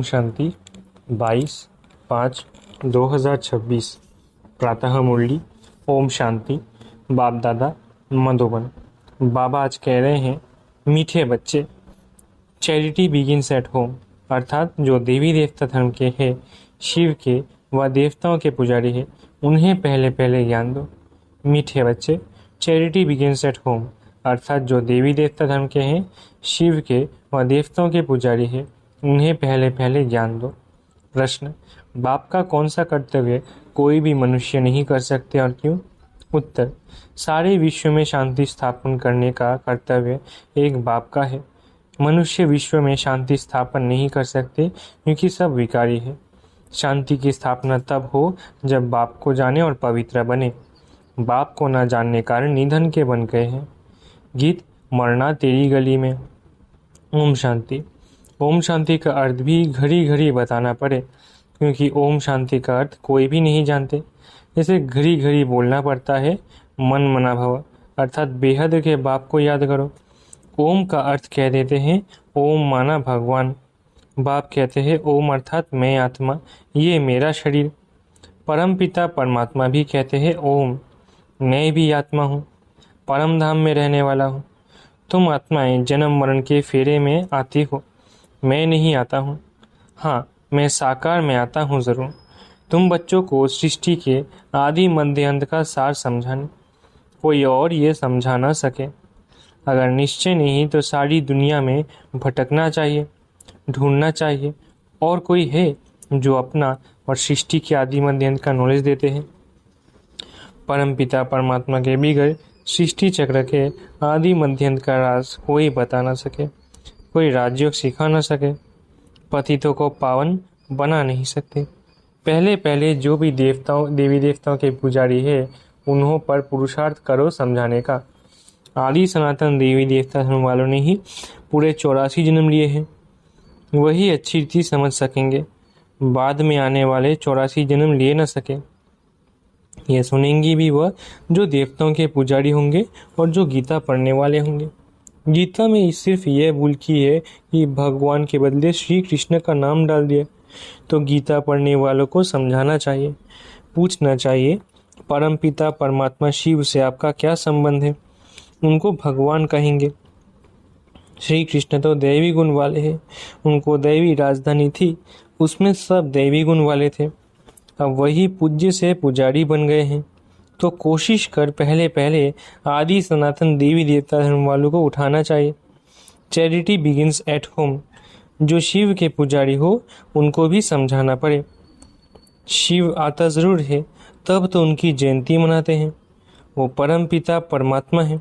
शांति 22/5/2026 प्रातः मुरली। ओम शांति। बाप दादा मधुबन। बाबा आज कह रहे हैं, मीठे बच्चे, चैरिटी बिगिंस एट होम, अर्थात जो देवी देवता धर्म के हैं, शिव के व देवताओं के पुजारी हैं, उन्हें पहले पहले ज्ञान दो। मीठे बच्चे, चैरिटी बिगिंस एट होम, अर्थात जो देवी देवता धर्म के हैं, शिव के व देवताओं के पुजारी हैं, उन्हें पहले पहले ज्ञान दो। प्रश्न, बाप का कौन सा कर्तव्य कोई भी मनुष्य नहीं कर सकते और क्यों? उत्तर, सारे विश्व में शांति स्थापन करने का कर्तव्य एक बाप का है। मनुष्य विश्व में शांति स्थापन नहीं कर सकते क्योंकि सब विकारी है। शांति की स्थापना तब हो जब बाप को जाने और पवित्र बने। बाप को न जानने कारण निधन के बन गए हैं। गीत मरना तेरी गली में। ओम शांति। ओम शांति का अर्थ भी घड़ी घड़ी बताना पड़े, क्योंकि ओम शांति का अर्थ कोई भी नहीं जानते। जैसे घड़ी घड़ी बोलना पड़ता है, मन मना भव, अर्थात बेहद के बाप को याद करो। ओम का अर्थ कह देते हैं ओम माना भगवान। बाप कहते हैं ओम अर्थात मैं आत्मा, ये मेरा शरीर। परम पिता परमात्मा भी कहते हैं ओम, मैं भी आत्मा हूँ, परम धाम में रहने वाला हूँ। तुम आत्माएं जन्म मरण के फेरे में आती हो, मैं नहीं आता हूँ। हाँ, मैं साकार में आता हूँ ज़रूर। तुम बच्चों को सृष्टि के आदि मध्य अंत का सार समझाने, कोई और ये समझा ना सके। अगर निश्चय नहीं तो सारी दुनिया में भटकना चाहिए, ढूंढना चाहिए, और कोई है जो अपना और सृष्टि के आदि मध्य अंत का नॉलेज देते हैं। परम पिता परमात्मा के बिगड़ सृष्टि चक्र के आदि मध्य अंत का राज कोई बता ना सके, कोई राजयोग सिखा ना सके, पतितों को पावन बना नहीं सकते। पहले पहले जो भी देवी देवताओं के पुजारी है, उन्हों पर पुरुषार्थ करो समझाने का। आदि सनातन देवी देवता धर्म वालों ने ही पूरे 84 जन्म लिए हैं, वही अच्छी रीति समझ सकेंगे। बाद में आने वाले 84 जन्म लिए न सके। ये सुनेंगी भी वह जो देवताओं के पुजारी होंगे और जो गीता पढ़ने वाले होंगे। गीता में सिर्फ यह भूल की है कि भगवान के बदले श्री कृष्ण का नाम डाल दिया। तो गीता पढ़ने वालों को समझाना चाहिए, पूछना चाहिए, परम पिता परमात्मा शिव से आपका क्या संबंध है? उनको भगवान कहेंगे। श्री कृष्ण तो दैवी गुण वाले हैं, उनको दैवी राजधानी थी, उसमें सब दैवी गुण वाले थे। अब वही पूज्य से पुजारी बन गए हैं। तो कोशिश कर पहले पहले आदि सनातन देवी देवता धर्म वालों को उठाना चाहिए। Charity begins at home. जो शिव के पुजारी हो, उनको भी समझाना पड़े। शिव आता जरूर है, तब तो उनकी जयंती मनाते हैं। वो परम पिता परमात्मा है,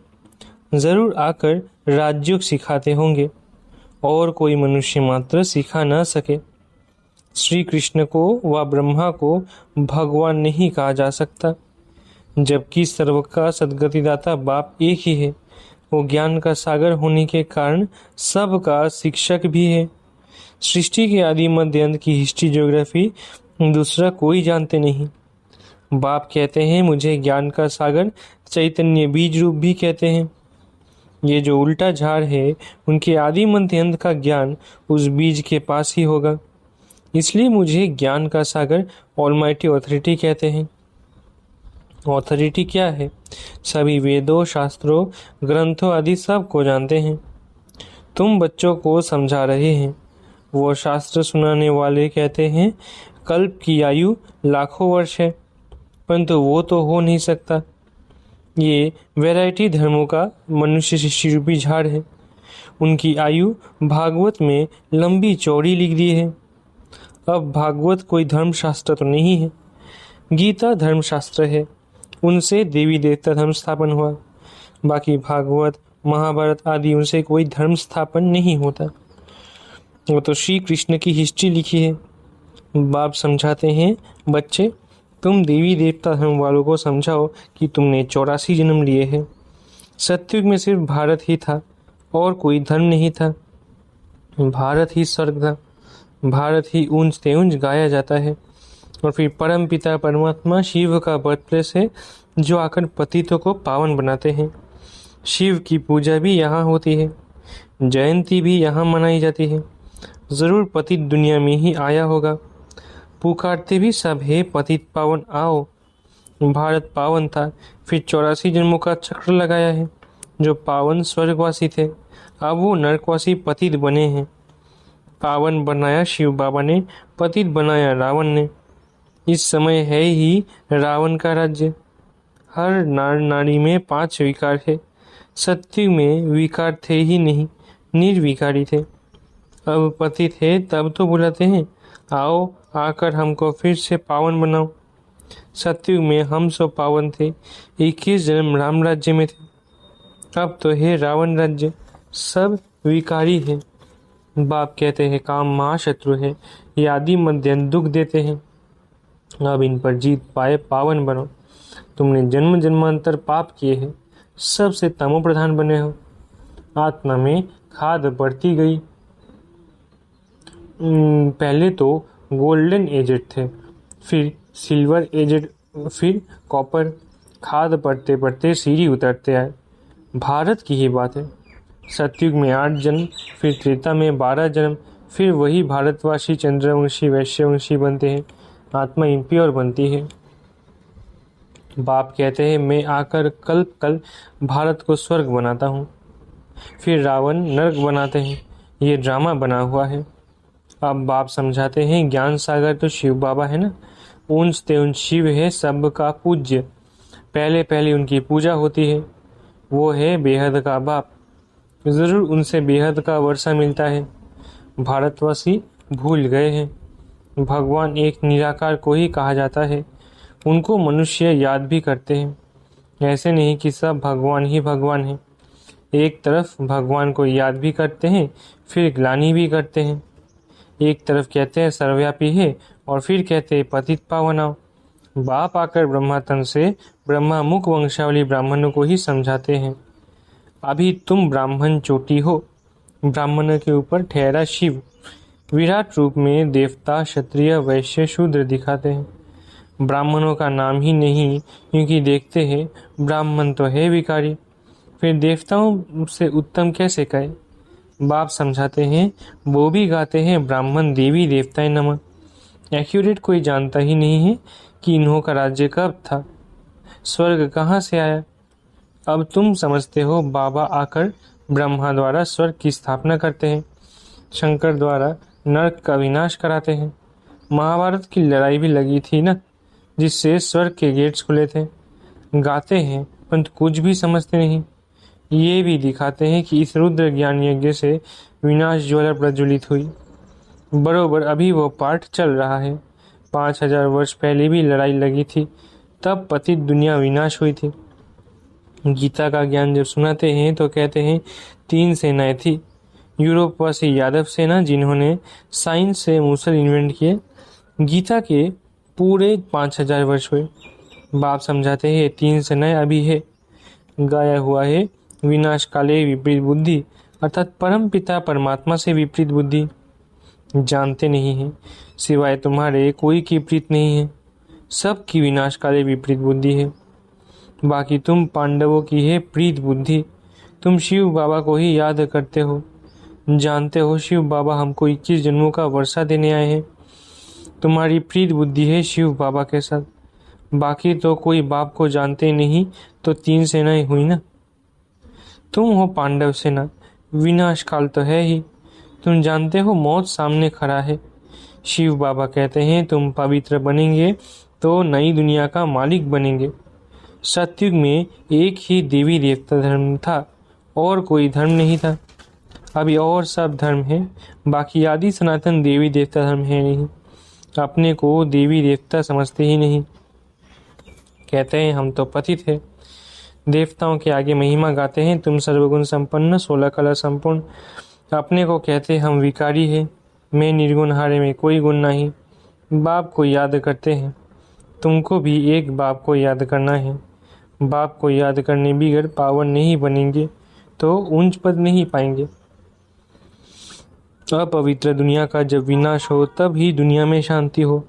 जरूर आकर राजयोग सिखाते होंगे, और कोई मनुष्य मात्र सिखा न सके। श्री कृष्ण को व ब्रह्मा को भगवान नहीं कहा जा सकता, जबकि सर्व का सद्गतिदाता बाप एक ही है। वो ज्ञान का सागर होने के कारण सबका शिक्षक भी है। सृष्टि के आदि मध्य अंत की हिस्ट्री ज्योग्राफी दूसरा कोई जानते नहीं। बाप कहते हैं मुझे ज्ञान का सागर चैतन्य बीज रूप भी कहते हैं। ये जो उल्टा झाड़ है, उनके आदि मध्य अंत का ज्ञान उस बीज के पास ही होगा। इसलिए मुझे ज्ञान का सागर ऑलमाइटी ऑथोरिटी कहते हैं। ऑथोरिटी क्या है? सभी वेदों, शास्त्रों, ग्रंथों आदि सब को जानते हैं। तुम बच्चों को समझा रहे हैं। वो शास्त्र सुनाने वाले कहते हैं कल्प की आयु लाखों वर्ष है, परंतु वो तो हो नहीं सकता। ये वैरायटी धर्मों का मनुष्य सृष्टि रूपी झाड़ है। उनकी आयु भागवत में लंबी चौड़ी लिख दी है। अब भागवत कोई धर्मशास्त्र तो नहीं है, गीता धर्मशास्त्र है, उनसे देवी देवता धर्म स्थापन हुआ। बाकी भागवत, महाभारत आदि उनसे कोई धर्म स्थापन नहीं होता। वो तो श्री कृष्ण की हिस्ट्री लिखी है। बाप समझाते हैं, बच्चे, तुम देवी देवता धर्म वालों को समझाओ कि तुमने 84 जन्म लिए हैं। सतयुग में सिर्फ भारत ही था और कोई धर्म नहीं था। भारत ही स्वर्ग था, भारत ही ऊंच ते ऊंच गाया जाता है। और फिर परम पिता परमात्मा शिव का बर्थ प्लेस है, जो आकर पतितों को पावन बनाते हैं। शिव की पूजा भी यहाँ होती है, जयंती भी यहाँ मनाई जाती है। जरूर पतित दुनिया में ही आया होगा। पुकारते भी सब हे पतित पावन आओ। भारत पावन था, फिर 84 जन्मों का चक्र लगाया है। जो पावन स्वर्गवासी थे, अब वो नरकवासी पतित बने हैं। पावन बनाया शिव बाबा ने, पतित बनाया रावण ने। इस समय है ही रावण का राज्य। हर नार नारी में 5 विकार है। सत्युग में विकार थे ही नहीं, निर्विकारी थे। अब पतित है तब तो बुलाते हैं, आओ आकर हमको फिर से पावन बनाओ। सत्युग में हम सो पावन थे, 21 जन्म राम राज्य में थे। अब तो है रावण राज्य, सब विकारी है। बाप कहते हैं काम महाशत्रु है, ये आदि मध्यम दुख देते हैं। अब इन पर जीत पाए पावन बनो। तुमने जन्म जन्मांतर पाप किए हैं, सबसे तमो प्रधान बने हो। आत्मा में खाद बढ़ती गई। पहले तो गोल्डन एजेड थे, फिर सिल्वर एजेड, फिर कॉपर। खाद बढ़ते बढ़ते सीढ़ी उतरते आए। भारत की ही बात है। सतयुग में 8 जन्म, फिर त्रेता में 12 जन्म, फिर वही भारतवासी चंद्रवंशी वैश्यवंशी बनते हैं। आत्मा इम्प्योर बनती है। बाप कहते हैं मैं आकर कल्प कल भारत को स्वर्ग बनाता हूँ। फिर रावण नरक बनाते हैं। ये ड्रामा बना हुआ है। अब बाप समझाते हैं ज्ञान सागर तो शिव बाबा है ना, उनसे उन शिव है सबका पूज्य। पहले पहले उनकी पूजा होती है। वो है बेहद का बाप, जरूर उनसे बेहद का वर्षा मिलता है। भारतवासी भूल गए हैं, भगवान एक निराकार को ही कहा जाता है। उनको मनुष्य याद भी करते हैं। ऐसे नहीं कि सब भगवान ही भगवान है। एक तरफ भगवान को याद भी करते हैं, फिर ग्लानि भी करते हैं। एक तरफ कहते हैं सर्वव्यापी है, और फिर कहते हैं पतित पावनाओ। बाप आकर ब्रह्मा तन से ब्रह्मा मुख वंशावली ब्राह्मणों को ही समझाते हैं। अभी तुम ब्राह्मण चोटी हो, ब्राह्मणों के ऊपर ठहरा शिव। विराट रूप में देवता क्षत्रिय वैश्य शूद्र दिखाते हैं। ब्राह्मणों का नाम ही नहीं, क्योंकि देखते हैं ब्राह्मण तो है विकारी, फिर देवताओं से उत्तम कैसे कहे। बाप समझाते हैं वो भी गाते हैं ब्राह्मण देवी देवताएं नमः। एक्यूरेट कोई जानता ही नहीं है कि इन्हों का राज्य कब था, स्वर्ग कहाँ से आया। अब तुम समझते हो बाबा आकर ब्रह्मा द्वारा स्वर्ग की स्थापना करते हैं, शंकर द्वारा नरक का विनाश कराते हैं। महाभारत की लड़ाई भी लगी थी ना, जिससे स्वर्ग के गेट्स खुले थे। गाते हैं परंतु कुछ भी समझते नहीं। ये भी दिखाते हैं कि इस रुद्र ज्ञान यज्ञ से विनाश ज्वाला प्रज्वलित हुई। बरोबर अभी वो पाठ चल रहा है। 5000 वर्ष पहले भी लड़ाई लगी थी, तब पतित दुनिया विनाश हुई थी। गीता का ज्ञान जब सुनाते हैं तो कहते हैं 3 सेनाएं थी। यूरोपवासी यादव सेना जिन्होंने साइंस से मूसल इन्वेंट किए। गीता के पूरे 5000 वर्ष हुए। बाप समझाते हैं 3 सेनाएं अभी है। गाया हुआ है विनाश काले विपरीत बुद्धि, अर्थात परम पिता परमात्मा से विपरीत बुद्धि। जानते नहीं है सिवाय तुम्हारे कोई की प्रीत नहीं है, सब की विनाश काले विपरीत बुद्धि है। बाकी तुम पांडवों की है प्रीत बुद्धि। तुम शिव बाबा को ही याद करते हो। जानते हो शिव बाबा हमको 21 जन्मों का वर्षा देने आए हैं। तुम्हारी प्रीत बुद्धि है शिव बाबा के साथ। बाकी तो कोई बाप को जानते नहीं, तो 3 सेनाएं हुई ना। तुम हो पांडव सेना, विनाश काल तो है ही। तुम जानते हो मौत सामने खड़ा है। शिव बाबा कहते हैं तुम पवित्र बनेंगे तो नई दुनिया का मालिक बनेंगे। सतयुग में एक ही देवी देवता धर्म था, और कोई धर्म नहीं था। अभी और सब धर्म है, बाकी आदि सनातन देवी देवता धर्म है नहीं। अपने को देवी देवता समझते ही नहीं। कहते हैं हम तो पतित है। देवताओं के आगे महिमा गाते हैं तुम सर्वगुण संपन्न 16 कला संपूर्ण। अपने को कहते हम विकारी है, मैं निर्गुण हारे में कोई गुण नहीं। बाप को याद करते हैं। तुमको भी एक बाप को याद करना है। बाप को याद करने बिगड़ पावन नहीं बनेंगे तो ऊंच पद नहीं पाएंगे। अपवित्र दुनिया का जब विनाश हो तब ही दुनिया में शांति हो।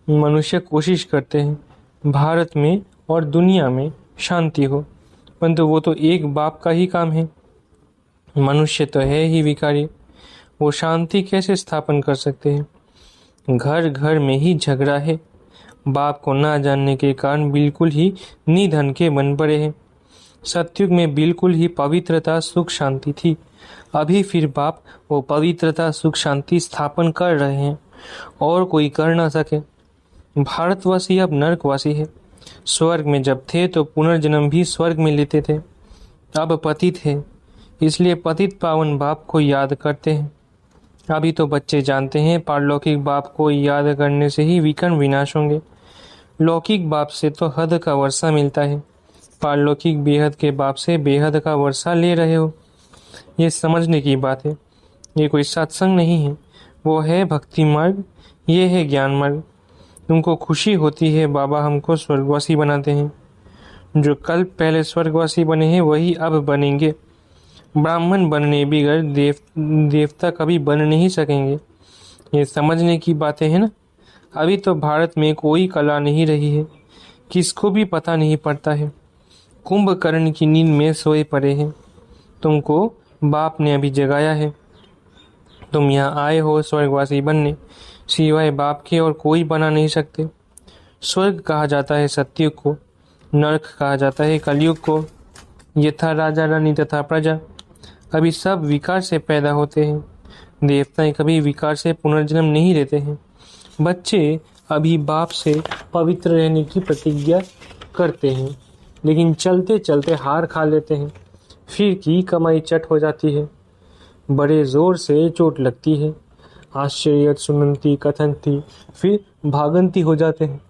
मनुष्य कोशिश करते हैं भारत में और दुनिया में शांति हो, परंतु वो तो एक बाप का ही काम है। मनुष्य तो है ही विकारी। वो शांति कैसे स्थापन कर सकते हैं। घर घर में ही झगड़ा है। बाप को ना जानने के कारण बिल्कुल ही निधन के बन पड़े हैं। सतयुग में बिल्कुल ही पवित्रता सुख शांति थी। अभी फिर बाप वो पवित्रता सुख शांति स्थापन कर रहे हैं और कोई कर ना सके। भारतवासी अब नरकवासी है। स्वर्ग में जब थे तो पुनर्जन्म भी स्वर्ग में लेते थे। अब पतित है, इसलिए पतित पावन बाप को याद करते हैं। अभी तो बच्चे जानते हैं पारलौकिक बाप को याद करने से ही विकर्ण विनाश होंगे। लौकिक बाप से तो हद का वर्षा मिलता है, पारलौकिक बेहद के बाप से बेहद का वर्षा ले रहे हो। ये समझने की बात है। ये कोई सत्संग नहीं है, वो है भक्ति मार्ग, ये है ज्ञान मार्ग। तुमको खुशी होती है बाबा हमको स्वर्गवासी बनाते हैं। जो कल पहले स्वर्गवासी बने हैं वही अब बनेंगे। ब्राह्मण बनने बिगड़ देवता कभी बन नहीं सकेंगे। ये समझने की बातें हैं ना। अभी तो भारत में कोई कला नहीं रही है, किसको भी पता नहीं पड़ता है। कुंभकर्ण की नींद में सोए पड़े हैं। तुमको बाप ने अभी जगाया है। तुम यहाँ आए हो स्वर्गवासी बनने, सिवाय बाप के और कोई बना नहीं सकते। स्वर्ग कहा जाता है सतयुग को, नरक कहा जाता है कलयुग को। यथा राजा रानी तथा प्रजा, अभी सब विकार से पैदा होते हैं। देवताएं कभी विकार से पुनर्जन्म नहीं लेते हैं। बच्चे अभी बाप से पवित्र रहने की प्रतिज्ञा करते हैं, लेकिन चलते चलते हार खा लेते हैं। फिर की कमाई चट हो जाती है, बड़े जोर से चोट लगती है। आश्चर्य सुनंती कथनती, फिर भागंती हो जाते हैं।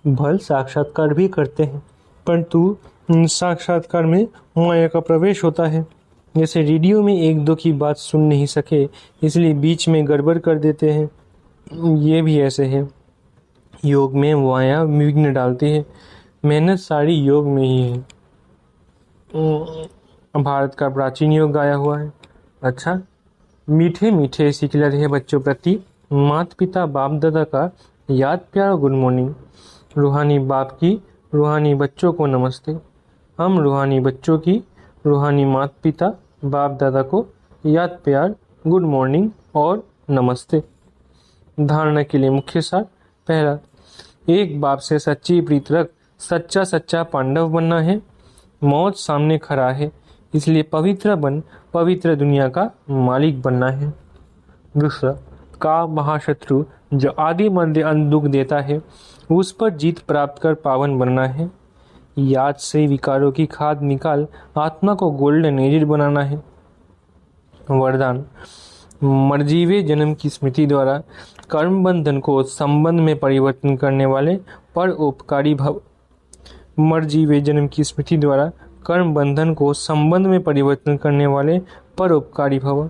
भल साक्षात्कार भी करते हैं, परंतु साक्षात्कार में माया का प्रवेश होता है। जैसे रेडियो में एक दो की बात सुन नहीं सके, इसलिए बीच में गड़बड़ कर देते हैं। ये भी ऐसे है। योग में माया विघ्न डालती है। मेहनत सारी योग में ही है। भारत का प्राचीन योग गाया हुआ है। अच्छा, मीठे मीठे सिखला रहे बच्चों प्रति माता पिता बाप दादा का याद प्यार गुड मॉर्निंग। रूहानी बाप की रूहानी बच्चों को नमस्ते। हम रूहानी बच्चों की रूहानी माता पिता बाप दादा को याद प्यार गुड मॉर्निंग और नमस्ते। धारणा के लिए मुख्य सार। पहला, एक बाप से सच्ची प्रीत रख सच्चा सच्चा पांडव बनना है। मौत सामने खड़ा है, इसलिए पवित्र बन पवित्र दुनिया का मालिक बनना है। दूसरा, का महाशत्रु जो आदि मध्य अंत दुख देता है, उस पर जीत प्राप्त कर पावन बनना है। याद से विकारों की खाद निकाल आत्मा को गोल्डन एजिड बनाना है। वरदान, मरजीवे जन्म की स्मृति द्वारा कर्म बंधन को संबंध में परिवर्तन करने वाले पर उपकारी भव। मरजीवे जन्म की स्मृति द्वारा कर्म बंधन को संबंध में परिवर्तन करने वाले पर उपकारी भव।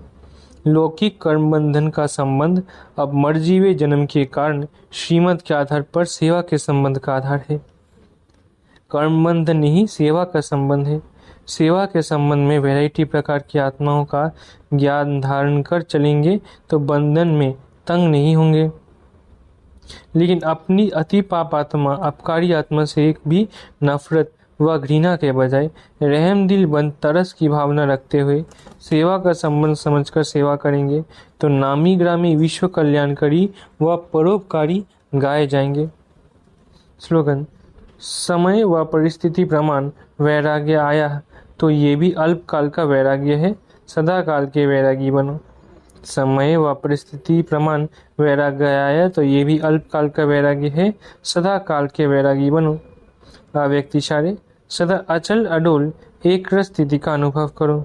लौकिक कर्म बंधन का संबंध अब मरजीवे जन्म के कारण श्रीमत के आधार पर सेवा के संबंध का आधार है। कर्म बंधन ही सेवा का संबंध है। सेवा के संबंध में वैरायटी प्रकार की आत्माओं का ज्ञान धारण कर चलेंगे तो बंधन में तंग नहीं होंगे। लेकिन अपनी अति पाप आत्मा अपकारी आत्मा से भी नफरत व घृणा के बजाय रहम दिल बंद तरस की भावना रखते हुए सेवा का संबंध समझकर सेवा करेंगे तो नामी ग्रामी विश्व कल्याणकारी व परोपकारी गाए जाएंगे। स्लोगन, समय व परिस्थिति प्रमाण वैराग्य आया तो ये भी अल्पकाल का वैराग्य है, सदा काल के वैरागी बनो। समय व परिस्थिति प्रमाण वैराग्य आया तो ये भी अल्पकाल का वैराग्य है, सदा काल के वैरागी बनो। अव्यक्तिशारे सदा अचल अडोल एक रस स्थिति का अनुभव करो।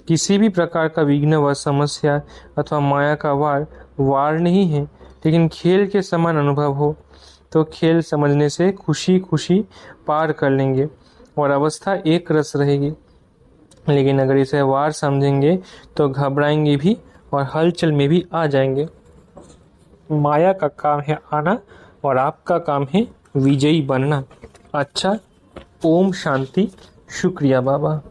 किसी भी प्रकार का विघ्न व समस्या अथवा माया का वार नहीं है, लेकिन खेल के समान अनुभव हो तो खेल समझने से खुशी खुशी पार कर लेंगे और अवस्था एक रस रहेगी। लेकिन अगर इसे वार समझेंगे तो घबराएंगे भी और हलचल में भी आ जाएंगे। माया का काम है आना और आपका काम है विजयी बनना। अच्छा, ओम शांति। शुक्रिया बाबा।